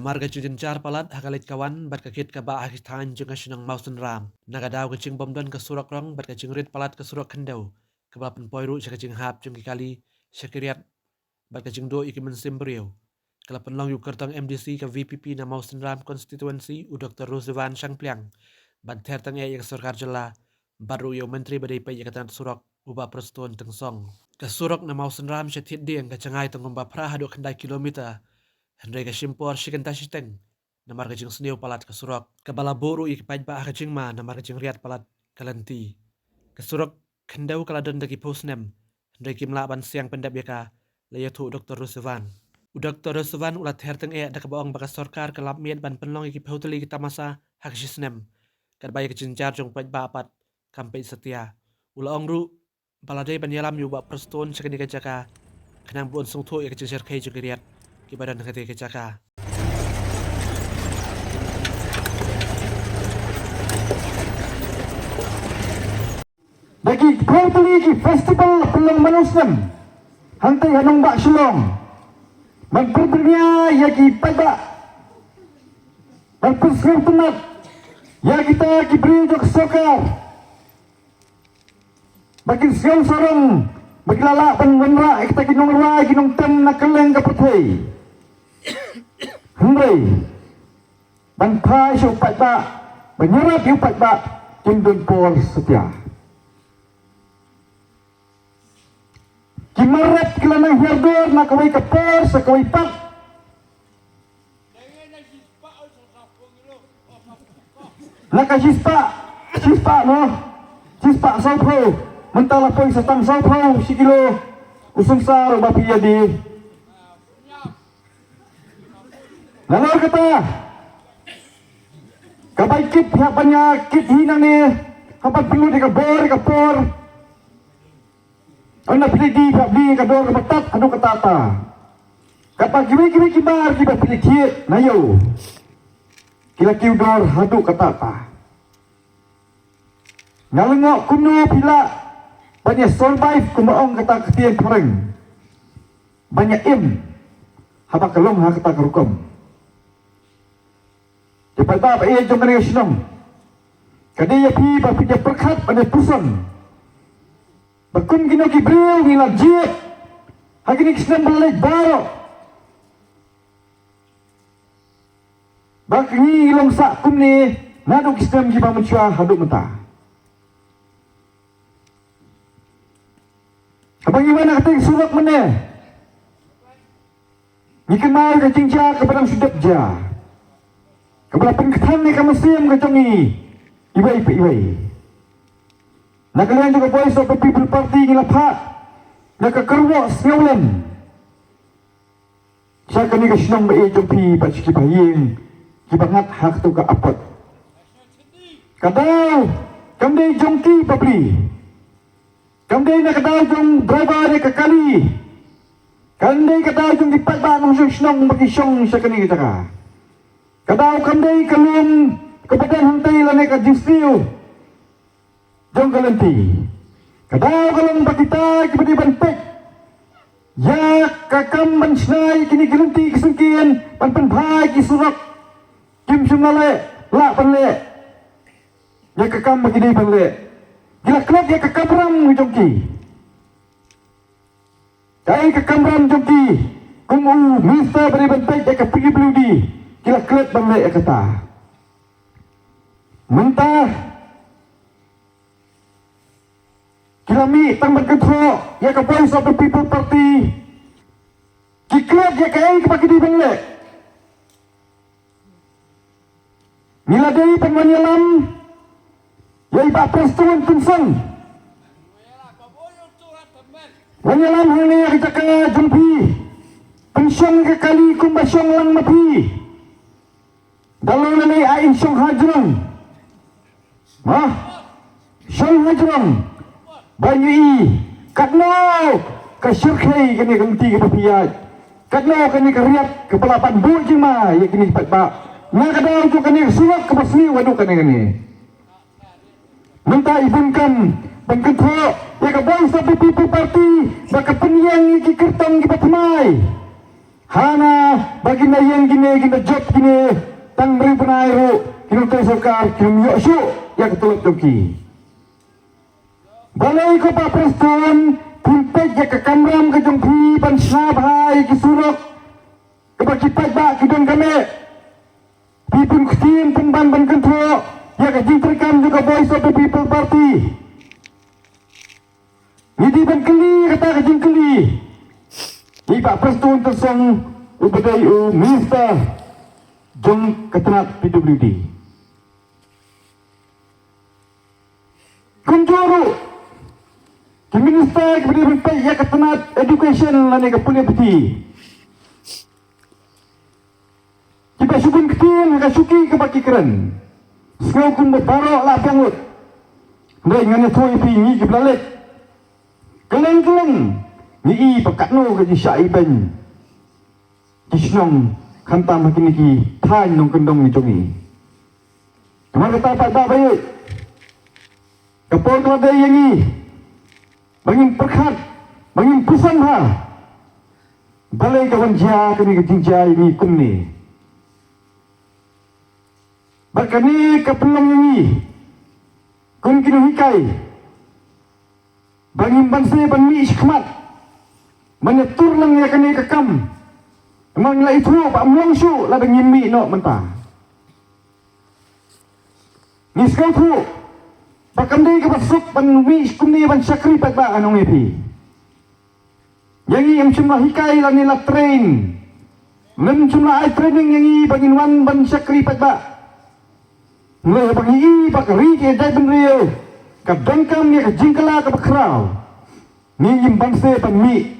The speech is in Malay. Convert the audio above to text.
Namarga car palat hakalit kawan bat kakit ka ba akistan jeng asinang mausen ram. Nagadaw kacing bomdon ke surak rong bat kacing rit palat ke surak kendau. Kebapan poiru sa kacing hap jeng kikali syakiriat bat kacing do iki mensim beriau. Kelapan long yu kertang MDC ke VPP na mausen ram konstituensi u Dr. Rosevan Sangpliang. Bat tertang yang surkar jela baru yu menteri badai pay yakatan surak uba persetuan tengsong. Ke surak na mausen ram syatit dieng kacangai tengomba prah hadok kendai kilometer. Hendai kasimpor sikan tasiteng namar kacing seniu palat kesurak kabala boru ik pajba kacing ma namar kacing riat palat kalanti kesurak kendau kaladan dagi posnem hendai kimla ban siang pendap yaka layatu Dr. Rosevan Dr. Rosevan ulat herteng dak baong bakas sorkar kelap miet ban penlong iki pauteli kita masa hakisnem kadbaya kacing jar jong pajba apat kampai setia ulaong ru baladai ban yalam yu ba perston sekani kacaka kenang buon sungtho ya kacing serkai jong riat Kibadan hati kecaka. Bagi kau festival pelang manusem, hantai hanong bak sulong, memperbernia yagi pada, mempersiap tenat, ya kita kibri jok sokar, bagi siang sarang, bagi lalak penwenra, kita ginong ra, ginong tem nakeleng kapatai. Hendai bantai syupat ba menyerap yupat ba kindun pol setia kimarap kilanang herdor na kaway kapor sa kaway pak nakasispa no sispa saupo mentala poy sa tang saupo sikilo usung sa bapiya di Lalu kata, kabay kit hapanya kit hinang ni, hapat pilu di kapor, ang napili di kapli kador kapatat, ano katata. Kapag kiwi kibar, kiba pili kit, nayo. Kila kiudor, hadu katata. Ngalengok kuno pila, banyak survive kumaong kata ketian pareng. Banyak im, hapak kalong ha kata kerukom. Dapat apa ia jom kena senang. Kadang pi bapi dia perkat pada pusan. Bakun kena kibril ni lajit. Hari ni senang balik baru. Bak ni ilong sak kum ni naduk senang kiba mencua haduk mentah. Abang gimana kata surat mana? Ni kenal ke jingja kepada sudah jah. Kepada pengketan ni kamu siam ke jongi Iwai Nak kalian juga voice of the people party ni lapak Nak kekerwak sengaulan Saya kini ke senang baik jompi Pak Ciki Baying Kibangat hak tu ke apot Kadau Kamdai jongki papli Kamdai nak kadau jong driver dia ke kali Kamdai kadau jong dipat ba Nung senang bagi syong saya kini kita ka Kadau kamdai kalung kepada hantai lanai ka jistiu jong kalanti kadau kalung bakita kepada banpek ya kakam bansnai kini kalanti kesengkian pan bhai ki surak kim sumale la panle ya kakam bagi dei panle gila klub ya kakam ram jongki kai kakam ram jongki kumu mista beri banpek ya ka pergi beludi Kila klub balik kata mentah kila mi tang berkentrok ya ke voice of the people party kiklub ya kaya kepaki di balik nila dari penwanyalam ya iba persetuan tunsang wanyalam hanya ya kita kaya jumpi pensyong ke kali kumbasyong lang mapi Dalam nanti ain syong hajrong syong hajrong banyi katno kasyurkai kini ganti ke papiyat katno kini kariat kepala pandu jima ya kini cepat pak nak kadang tu kini surat ke pasni waduh kini minta ibunkan pengkentrok ya ke bangsa people party baka penyang iki kertang kita temai Hana bagi na yang gini gina job gini tang beri penairu kino tersokar kino yoshu ya ketulap joki. Balai ko pa preston timpek ya ke kamram ke jongpi pan snabhai ki surok ke bakipat ba ki don kame. Pipun kutin pemban ban kentro ya ke jingterkam juga Voice of the People Party. Ngidi ban keli kata ke jingkeli. Ipak preston tersong ubadai minister jong ketenat PWD. Kunjuru ki minister kepada bentai ya ketenat education lani ke punya peti. Kita syukun ketin ka syuki ke baki keren. Sekau kun berbarok lah bangut. Ndai ngane thoi pi ngi ki blalek. Keleng-keleng ni pakatno ke syai ben. Kisnong kantam hakini ki than nong kendong ni jongi. Kamar kata pak ba bayi. Kapol kelada yangi. Bangin perkhat, bangin pusan ha. Balai kawan jia kini ke jinjai ni kum ni. Bakani kapelong yangi. Kum kini hikai. Bangin banse ban mi iskmat. Menyetur lang ya kini kekam. Emang lah itu pak melongsu lah bangin mi no mentah. Ni sekau tu. Pakam dia ke pasuk ban mi kum ni ban sakri pat ba anong epi. Yangi am cuma hikai lah ni lah train. Lem cuma ai training yangi bangin wan ban sakri pat ba. Mulai bagi pak ri ke dai ben rio. Ka dengkam ni ka jingkala ka bakrau. Ni yim banse pan mi